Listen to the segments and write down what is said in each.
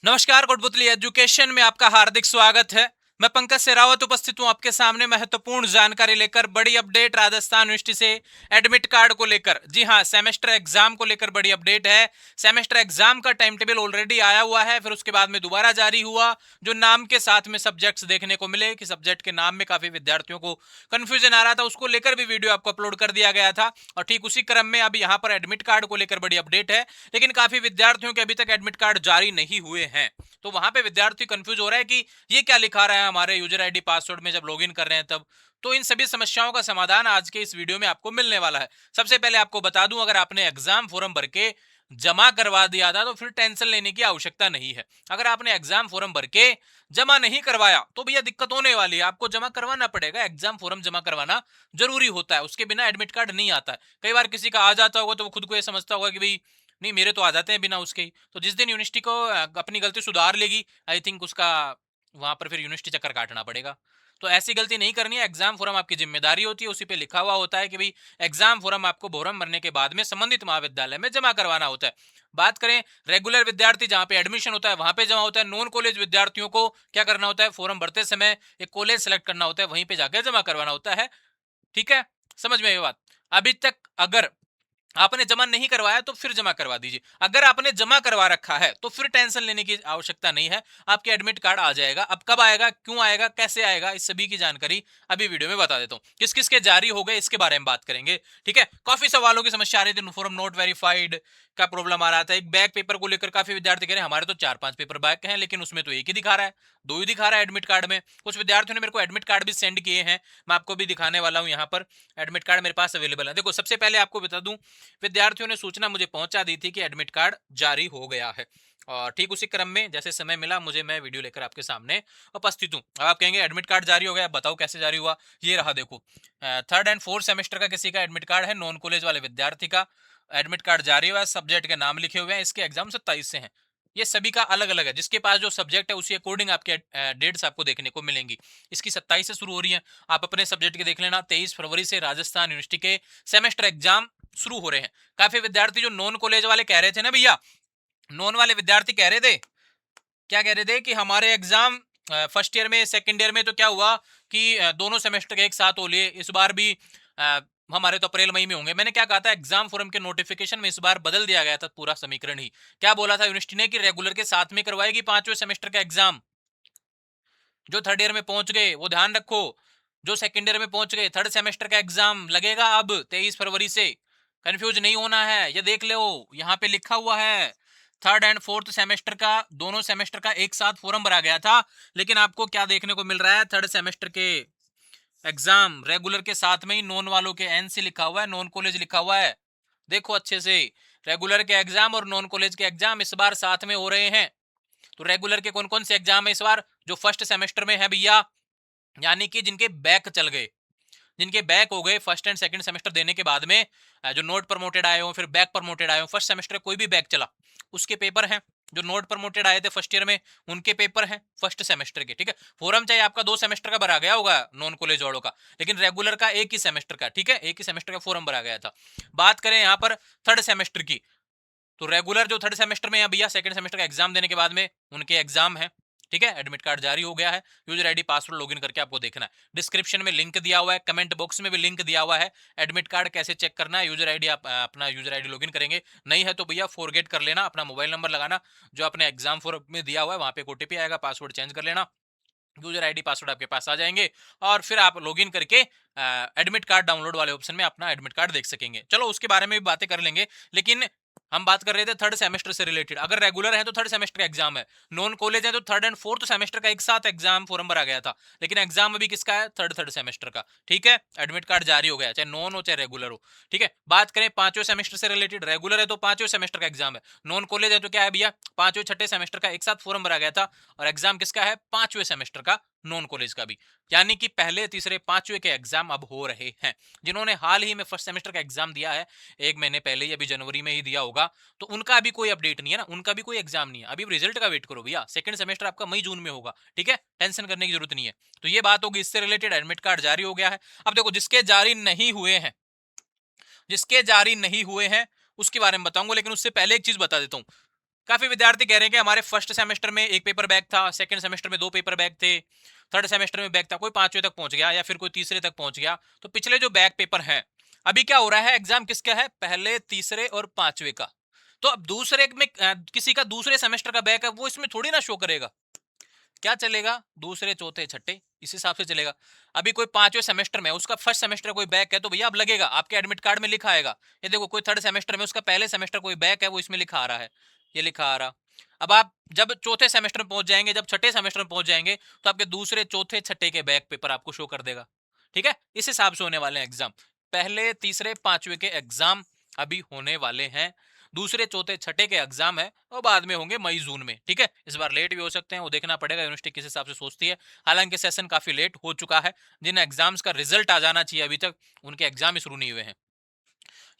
नमस्कार, कोटपुतली एजुकेशन में आपका हार्दिक स्वागत है। मैं पंकज सेरावत उपस्थित हूं आपके सामने महत्वपूर्ण जानकारी लेकर। बड़ी अपडेट राजस्थान यूनिवर्सिटी से एडमिट कार्ड को लेकर। जी हां, सेमेस्टर एग्जाम को लेकर बड़ी अपडेट है। सेमेस्टर एग्जाम का टाइम टेबल ऑलरेडी आया हुआ है, फिर उसके बाद में दोबारा जारी हुआ, जो नाम के साथ में सब्जेक्ट्स देखने को मिले कि सब्जेक्ट के नाम में काफी विद्यार्थियों को कंफ्यूजन आ रहा था, उसको लेकर भी वीडियो आपको अपलोड कर दिया गया था। और ठीक उसी क्रम में अब यहाँ पर एडमिट कार्ड को लेकर बड़ी अपडेट है, लेकिन काफी विद्यार्थियों के अभी तक एडमिट कार्ड जारी नहीं हुए हैं। तो वहां पे विद्यार्थी कंफ्यूज हो रहा है कि ये क्या लिखा रहा है हमारे यूजर आईडी पासवर्ड में जब लॉगिन कर रहे हैं तब। तो इन सभी समस्याओं का समाधान आज के इस वीडियो में आपको मिलने वाला है। सबसे पहले आपको बता दूं, अगर आपने एग्जाम फॉर्म भर के जमा करवा दिया था तो फिर टेंशन लेने की आवश्यकता नहीं है। अगर आपने एग्जाम फॉर्म भर के जमा नहीं करवाया तो भैया दिक्कत होने वाली है, आपको जमा करवाना पड़ेगा। एग्जाम फॉर्म जमा करवाना जरूरी होता है, उसके बिना एडमिट कार्ड नहीं आता है। कई बार किसी का आ जाता होगा तो वो खुद को ये समझता होगा कि भाई नहीं, मेरे तो आ जाते हैं बिना उसके ही। तो जिस दिन यूनिवर्सिटी को अपनी गलती सुधार लेगी, आई थिंक उसका वहां पर फिर यूनिवर्सिटी चक्कर काटना पड़ेगा। तो ऐसी गलती नहीं करनी है। एग्जाम फॉर्म आपकी जिम्मेदारी होती है, उसी पे लिखा हुआ होता है कि भाई एग्जाम फॉर्म आपको फॉर्म भरने के बाद में संबंधित महाविद्यालय में जमा करवाना होता है। बात करें रेगुलर विद्यार्थी जहाँ पे एडमिशन होता है वहां पे जमा होता है। नॉन कॉलेज विद्यार्थियों को क्या करना होता है, फॉर्म भरते समय एक कॉलेज सेलेक्ट करना होता है, वहीं पे जाकर जमा करवाना होता है। ठीक है, समझ में ये बात। अभी तक अगर आपने जमा नहीं करवाया तो फिर जमा करवा दीजिए। अगर आपने जमा करवा रखा है तो फिर टेंशन लेने की आवश्यकता नहीं है, आपके एडमिट कार्ड आ जाएगा। अब कब आएगा, क्यों आएगा, कैसे आएगा, इस सभी की जानकारी अभी वीडियो में बता देता हूं। किस किस के जारी हो गए इसके बारे में बात करेंगे। ठीक है, काफी सवालों की समस्या आ रही थी, फॉर्म नॉट वेरीफाइड का प्रॉब्लम आ रहा था। एक बैक पेपर को लेकर काफी विद्यार्थी कह रहे हैं हमारे तो 4-5 पेपर बैक हैं, लेकिन उसमें तो एक ही दिखा रहा है, दो ही दिखा रहा है एडमिट कार्ड में। कुछ विद्यार्थियों ने मेरे को एडमिट कार्ड भी सेंड किए हैं, मैं आपको भी दिखाने वाला हूं। यहाँ पर एडमिट कार्ड मेरे पास अवेलेबल है। देखो, सबसे पहले आपको बता दूं, विद्यार्थियों ने सूचना मुझे पहुंचा दी थी कि एडमिट कार्ड जारी हो गया है। और ठीक उसी क्रम में जैसे समय मिला मुझे, मैं वीडियो लेकर आपके सामने उपस्थित हूँ। अब आप कहेंगे एडमिट कार्ड जारी हो गया, बताओ कैसे जारी हुआ। ये रहा, देखो, थर्ड एंड फोर्थ सेमेस्टर का किसी का एडमिट कार्ड है, नॉन कॉलेज वाले विद्यार्थी का एडमिट कार्ड जारी हुआ है, सब्जेक्ट के नाम लिखे हुए हैं, इसके एग्जाम 27 से हैं। ये सभी का अलग अलग है, जिसके पास जो सब्जेक्ट है उसी अकॉर्डिंग आपके डेट्स आपको देखने को मिलेंगी। इसकी 27 से शुरू हो रही है, आप अपने सब्जेक्ट के देख लेना। 23 फरवरी से राजस्थान यूनिवर्सिटी के सेमेस्टर एग्जाम शुरू हो रहे हैं। काफी विद्यार्थी जो नॉन कॉलेज वाले कह रहे थे ना भैया, नॉन वाले विद्यार्थी कह रहे थे, क्या कह रहे थे कि हमारे एग्जाम फर्स्ट ईयर में सेकंड ईयर में तो क्या हुआ कि दोनों सेमेस्टर के एक साथ हो लिए, इस बार भी हमारे तो अप्रैल मई में होंगे। मैंने क्या कहा था, एग्जाम फॉर्म के नोटिफिकेशन में इस बार बदल दिया गया था पूरा समीकरण ही। क्या बोला था यूनिवर्सिटी ने कि रेगुलर के साथ में करवाएगी पांचवें सेमेस्टर का एग्जाम। जो थर्ड ईयर में पहुंच गए वो ध्यान रखो, जो सेकंड ईयर में पहुंच गए थर्ड सेमेस्टर का एग्जाम लगेगा अब 23 फरवरी से। कंफ्यूज नहीं होना है, ये देख लो यहाँ पे लिखा हुआ है। थर्ड एंड फोर्थ सेमेस्टर का, दोनों सेमेस्टर का एक साथ फॉर्म भरा गया था, लेकिन आपको क्या देखने को मिल रहा है, थर्ड सेमेस्टर के एग्जाम रेगुलर के साथ में ही नॉन वालों के एन से लिखा हुआ है, नॉन कॉलेज लिखा हुआ है। देखो अच्छे से, रेगुलर के एग्जाम और नॉन कॉलेज के एग्जाम इस बार साथ में हो रहे हैं। तो रेगुलर के कौन कौन से एग्जाम है इस बार, जो फर्स्ट सेमेस्टर में है भैया, यानी कि जिनके बैक चल गए, जिनके बैक हो गए फर्स्ट एंड सेकंड सेमेस्टर देने के बाद में, जो नोट प्रमोटेड आए हो, फिर बैक प्रमोटेड आए हो, फर्स्ट सेमेस्टर कोई भी बैक चला उसके पेपर हैं। जो नोट प्रमोटेड आए थे फर्स्ट ईयर में उनके पेपर हैं फर्स्ट सेमेस्टर के। ठीक है, फोरम चाहे आपका 2 सेमेस्टर का भरा गया होगा नॉन कॉलेज वालों का, लेकिन रेगुलर का एक ही सेमेस्टर का। ठीक है, एक ही सेमेस्टर का फोरम भरा गया था। बात करें यहाँ पर थर्ड सेमेस्टर की, तो रेगुलर जो थर्ड सेमेस्टर में है भैया, सेकंड सेमेस्टर का एग्जाम देने के बाद में उनके एग्जाम है। ठीक है, एडमिट कार्ड जारी हो गया है। यूजर आईडी पासवर्ड लॉगिन करके आपको देखना है। डिस्क्रिप्शन में लिंक दिया हुआ है, कमेंट बॉक्स में भी लिंक दिया हुआ है। एडमिट कार्ड कैसे चेक करना है, यूजर आईडी आप अपना यूजर आईडी लॉगिन करेंगे। नहीं है तो भैया फॉरगेट कर लेना, अपना मोबाइल नंबर लगाना जो आपने एग्जाम फॉर्म में दिया हुआ है, वहां पे ओटीपी आएगा, पासवर्ड चेंज कर लेना, यूजर आईडी पासवर्ड आपके पास आ जाएंगे, और फिर आप लॉगिन करके एडमिट कार्ड डाउनलोड वाले ऑप्शन में अपना एडमिट कार्ड देख सकेंगे। चलो उसके बारे में भी बातें कर लेंगे, लेकिन हम बात कर रहे थे थर्ड सेमेस्टर से रिलेटेड। अगर रेगुलर है तो थर्ड सेमेस्टर का एग्जाम है, नॉन कॉलेज है तो थर्ड एंड फोर्थ सेमेस्टर का एक साथ एग्जाम फॉर्म भरा गया था, लेकिन एग्जाम अभी किसका है, थर्ड थर्ड सेमेस्टर का। ठीक है, एडमिट कार्ड जारी हो गया, चाहे नॉन हो चाहे रेगुलर हो। ठीक है, बात करें पांचवें सेमेस्टर से रिलेटेड, रेगुलर है तो पांचवें सेमेस्टर का एग्जाम है, नॉन कॉलेज है तो क्या है भैया, पांचवें छठे सेमेस्टर का एक साथ फॉर्म भरा गया था, और एग्जाम किसका है, पांचवें सेमेस्टर का, नॉन कॉलेज का भी। यानी कि पहले तीसरे पांचवें के एग्जाम अब हो रहे हैं। जिन्होंने हाल ही में फर्स्ट सेमेस्टर का एग्जाम दिया है, एक महीने पहले ही, अभी जनवरी में ही दिया होगा, तो उनका अभी कोई अपडेट नहीं है ना, उनका भी कोई एग्जाम नहीं है, अभी रिजल्ट का वेट करो भैया। सेकंड सेमेस्टर आपका मई जून में होगा। ठीक है, टेंशन करने की जरूरत नहीं है। तो ये बात होगी इससे रिलेटेड, एडमिट कार्ड जारी हो गया है। अब देखो, जिसके जारी नहीं हुए हैं, जिसके जारी नहीं हुए हैं उसके बारे में बताऊंगा, लेकिन उससे पहले एक चीज बता देता हूं। काफी विद्यार्थी कह रहे हैं कि हमारे फर्स्ट सेमेस्टर में एक पेपर बैक था, सेकंड सेमेस्टर में 2 पेपर बैक थे, थर्ड सेमेस्टर में बैक था, कोई 5वें तक पहुंच गया या फिर कोई तीसरे तक पहुंच गया। तो पिछले जो बैक पेपर हैं, अभी क्या हो रहा है, एग्जाम किसका है, पहले, तीसरे और 5वें का। तो अब दूसरे में किसी का दूसरे सेमेस्टर का बैक है, वो इसमें थोड़ी ना शो करेगा। क्या चलेगा, दूसरे चौथे छठे इस हिसाब से चलेगा। अभी कोई 5वें सेमेस्टर में उसका फर्स्ट सेमेस्टर कोई बैक है तो भैया अब लगेगा, आपके एडमिट कार्ड में लिखा आएगा। ये देखो, कोई थर्ड सेमेस्टर में उसका पहले सेमेस्टर कोई बैक है, वो इसमें लिखा आ रहा है, ये लिखा आ रहा। अब आप जब चौथे सेमेस्टर में पहुंच जाएंगे, जब छठे सेमेस्टर में पहुंच जाएंगे, तो आपके दूसरे चौथे छठे के बैक पेपर आपको शो कर देगा। ठीक है, इस हिसाब से होने वाले हैं एग्जाम। पहले, तीसरे, 5वें के एग्जाम अभी होने वाले हैं। दूसरे, चौथे, छठे के एग्जाम है और बाद में होंगे मई जून में। ठीक है, इस बार लेट भी हो सकते हैं, वो देखना पड़ेगा यूनिवर्सिटी किस हिसाब से सोचती है। हालांकि सेशन काफी लेट हो चुका है, जिन एग्जाम्स का रिजल्ट आ जाना चाहिए अभी तक, उनके एग्जाम ही शुरू नहीं हुए हैं।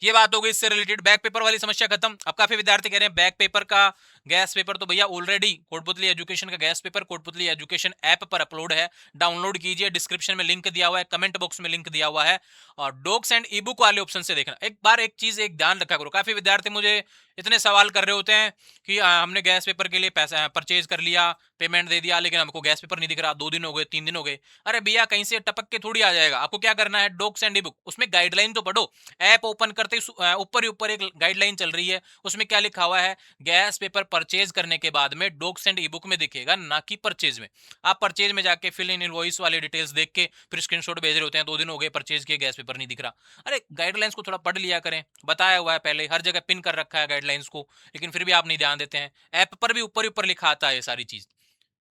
ये बात हो गई इससे रिलेटेड, बैक पेपर वाली समस्या खत्म। अब काफी विद्यार्थी कह रहे हैं बैक पेपर का गैस पेपर तो भैया ऑलरेडी कोटपुतली एजुकेशन का gas paper Kotputli education app पर अपलोड है, डाउनलोड कीजिए, डिस्क्रिप्शन में लिंक दिया हुआ है, कमेंट बॉक्स में लिंक दिया हुआ है, और डॉक्स एंड ई बुक वाले ऑप्शन से देखना। एक बार एक चीज एक ध्यान रखा करो, काफी विद्यार्थी मुझे इतने सवाल कर रहे होते हैं कि हमने गैस पेपर के लिए पैसा परचेज कर लिया, पेमेंट दे दिया, लेकिन हमको गैस पेपर नहीं दिख रहा, 2 दिन हो गए, 3 दिन हो गए। अरे भैया, कहीं से टपक के थोड़ी आ जाएगा, आपको क्या करना है, डॉक्स एंड ई बुक, उसमें गाइडलाइन तो पढ़ो। ऐप ओपन करते ही ऊपर ही ऊपर एक गाइडलाइन चल रही है, उसमें क्या लिखा हुआ है, गैस पेपर परचेज करने के बाद में डॉक्स एंड ई बुक में दिखेगा, ना कि परचेज में। आप परचेज में जाके फिल इन इनवॉइस वाले डिटेल्स देख के फिर स्क्रीनशॉट भेज रहे होते हैं, 2 दिन हो गए परचेज किए, गैस पेपर नहीं दिख रहा। अरे गाइडलाइंस को थोड़ा पढ़ लिया करें, बताया हुआ है पहले, हर जगह पिन कर रखा है गाइडलाइंस को, लेकिन फिर भी आप नहीं ध्यान देते हैं। ऐप पर भी ऊपर ऊपर लिखा आता है ये सारी चीज,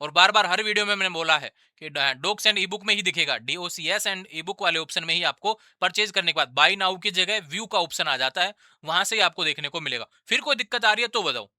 और बार बार हर वीडियो में मैंने बोला है कि डॉक्स एंड ई बुक में ही दिखेगा, DOCS एंड ई बुक वाले ऑप्शन में ही आपको परचेज करने के बाद बाय नाउ की जगह व्यू का ऑप्शन आ जाता है, वहां से ही आपको देखने को मिलेगा। फिर कोई दिक्कत आ रही है तो बताओ।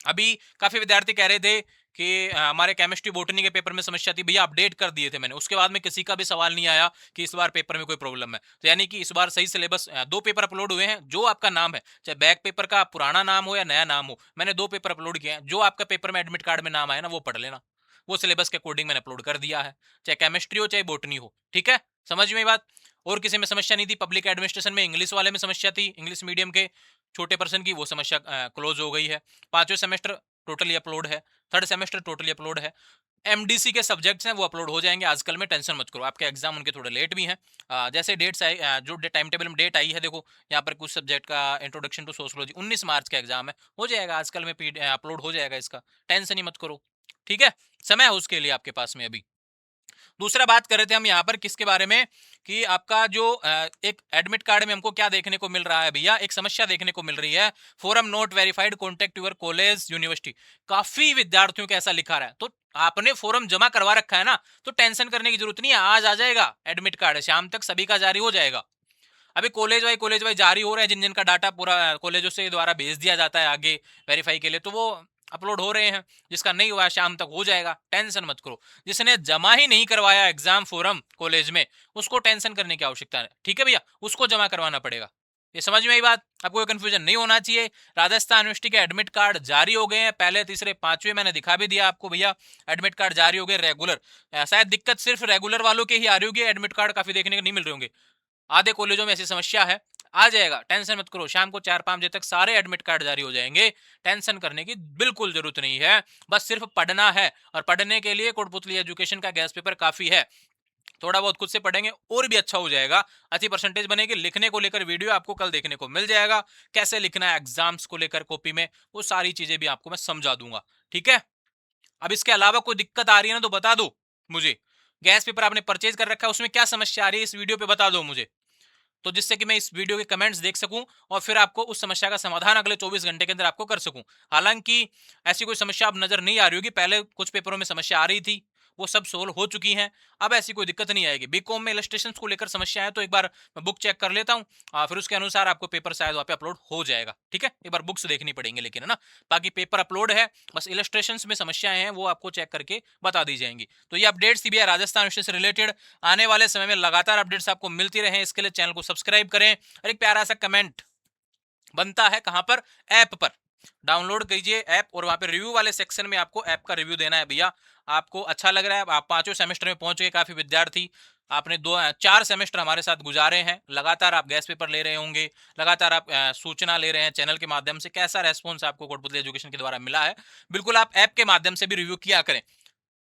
अभी काफी विद्यार्थी कह रहे थे कि हमारे केमिस्ट्री बोटनी के पेपर में समस्या थी, भैया अपडेट कर दिए थे मैंने, उसके बाद में किसी का भी सवाल नहीं आया कि इस बार पेपर में कोई प्रॉब्लम है। तो यानी कि इस बार सही सिलेबस, 2 पेपर अपलोड हुए हैं, जो आपका नाम है, चाहे बैक पेपर का पुराना नाम हो या नया नाम हो, मैंने 2 पेपर अपलोड किए हैं, जो आपका पेपर में एडमिट कार्ड में नाम आया ना, वो पढ़ लेना, वो सिलेबस के अकॉर्डिंग मैंने अपलोड कर दिया है, चाहे केमिस्ट्री हो चाहे बोटनी हो। ठीक है, समझ में बात। और किसी में समस्या नहीं थी, पब्लिक एडमिनिस्ट्रेशन में इंग्लिश वाले में समस्या थी, इंग्लिश मीडियम के छोटे पर्सन की, वो समस्या क्लोज हो गई है। 5वें सेमेस्टर टोटली अपलोड है, थर्ड सेमेस्टर टोटली अपलोड है, MDC के सब्जेक्ट्स हैं वो अपलोड हो जाएंगे आजकल में, टेंशन मत करो। आपके एग्जाम उनके थोड़े लेट भी हैं, जैसे डेट्स आई, जो टाइम टेबल में डेट आई है, देखो यहाँ पर कुछ सब्जेक्ट का इंट्रोडक्शन टू सोशोलॉजी 19 मार्च का एग्जाम है, हो जाएगा आजकल में, अपलोड हो जाएगा इसका, टेंशन ही मत करो। ठीक है, समय है उसके लिए आपके पास में अभी। दूसरा बात कर रहे थे हम यहाँ पर किसके बारे में, कि आपका जो एक एडमिट कार्ड में हमको क्या देखने को मिल रहा है भैया, एक समस्या देखने को मिल रही है, form not verified, contact your college university. काफी विद्यार्थियों के ऐसा लिखा रहा है, तो आपने फॉर्म जमा करवा रखा है ना, तो टेंशन करने की जरूरत नहीं है, आज आ जाएगा एडमिट कार्ड, शाम तक सभी का जारी हो जाएगा। अभी कॉलेज वाइज जारी हो रहे हैं, जिन जिन का डाटा पूरा कॉलेजों से द्वारा भेज दिया जाता है आगे वेरीफाई के लिए, तो वो अपलोड हो रहे हैं, जिसका नहीं हुआ शाम तक हो जाएगा, टेंशन मत करो। जिसने जमा ही नहीं करवाया एग्जाम फॉर्म कॉलेज में, उसको टेंशन करने की आवश्यकता है, ठीक है भैया, उसको जमा करवाना पड़ेगा। ये समझ में आई बात, आपको कोई कंफ्यूजन नहीं होना चाहिए। राजस्थान यूनिवर्सिटी के एडमिट कार्ड जारी हो गए हैं, पहले, तीसरे, 5वें, मैंने दिखा भी दिया आपको भैया, एडमिट कार्ड जारी हो गए रेगुलर। शायद दिक्कत सिर्फ रेगुलर वालों के ही आ रही होगी, एडमिट कार्ड काफी देखने को नहीं मिल रहे होंगे, आधे कॉलेजों में ऐसी समस्या है। आ जाएगा, टेंशन मत करो, शाम को 4-5 बजे तक सारे एडमिट कार्ड जारी हो जाएंगे, टेंशन करने की बिल्कुल जरूरत नहीं है, बस सिर्फ पढ़ना है। और पढ़ने के लिए कोटपुतली एजुकेशन का गैस पेपर काफी है, थोड़ा बहुत खुद से पढ़ेंगे और भी अच्छा हो जाएगा, अच्छी परसेंटेज बनेगी। लिखने को लेकर वीडियो आपको कल देखने को मिल जाएगा, कैसे लिखना है एग्जाम्स को लेकर कॉपी में, वो सारी चीजें भी आपको मैं समझा दूंगा। ठीक है, अब इसके अलावा कोई दिक्कत आ रही है ना तो बता दो मुझे। गैस पेपर आपने परचेज कर रखा है, उसमें क्या समस्या आ रही है, इस वीडियो पे बता दो मुझे, तो जिससे कि मैं इस वीडियो के कमेंट्स देख सकूं और फिर आपको उस समस्या का समाधान अगले 24 घंटे के अंदर आपको कर सकूं। हालांकि ऐसी कोई समस्या अब नजर नहीं आ रही होगी, पहले कुछ पेपरों में समस्या आ रही थी, वो सब सोल्व हो चुकी हैं, अब ऐसी कोई दिक्कत नहीं आएगी। बीकॉम में इलस्ट्रेशन को लेकर समस्या है तो एक बार मैं बुक चेक कर लेता हूँ, फिर उसके अनुसार आपको पेपर शायद वहाँ पे अपलोड हो जाएगा। ठीक है, एक बार बुक्स देखनी पड़ेंगे लेकिन, है ना, बाकी पेपर अपलोड है, बस इलस्ट्रेशन में समस्याएं हैं वो आपको चेक करके बता दी जाएंगी। तो ये अपडेट्स थी भैया राजस्थान विषय से रिलेटेड, आने वाले समय में लगातार अपडेट्स आपको मिलती रहे, इसके लिए चैनल को सब्सक्राइब करें और एक प्यारा सा कमेंट बनता है कहां पर, ऐप पर, डाउनलोड कीजिए ऐप और वहां पे रिव्यू वाले सेक्शन में आपको ऐप का रिव्यू देना है भैया। आपको अच्छा लग रहा है, आप पांचों सेमेस्टर में पहुंच गए, काफी विद्यार्थी आपने 2 4 सेमेस्टर हमारे साथ गुजारे हैं, लगातार आप गैस पेपर ले रहे होंगे, लगातार आप सूचना ले रहे हैं चैनल के माध्यम से, कैसा रेस्पॉन्स आपको कोटपुतली एजुकेशन के द्वारा मिला है। बिल्कुल आप ऐप के माध्यम से भी रिव्यू किया करें,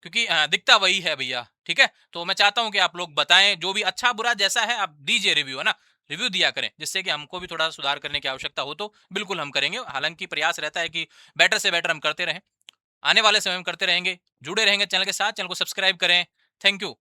क्योंकि दिखता वही है भैया, ठीक है। तो मैं चाहता हूं कि आप लोग बताएं, जो भी अच्छा बुरा जैसा है आप दीजिए रिव्यू, है ना, रिव्यू दिया करें, जिससे कि हमको भी थोड़ा सुधार करने की आवश्यकता हो तो बिल्कुल हम करेंगे। हालांकि प्रयास रहता है कि बेटर से बेटर हम करते रहें, आने वाले समय में करते रहेंगे। जुड़े रहेंगे चैनल के साथ, चैनल को सब्सक्राइब करें। Thank you.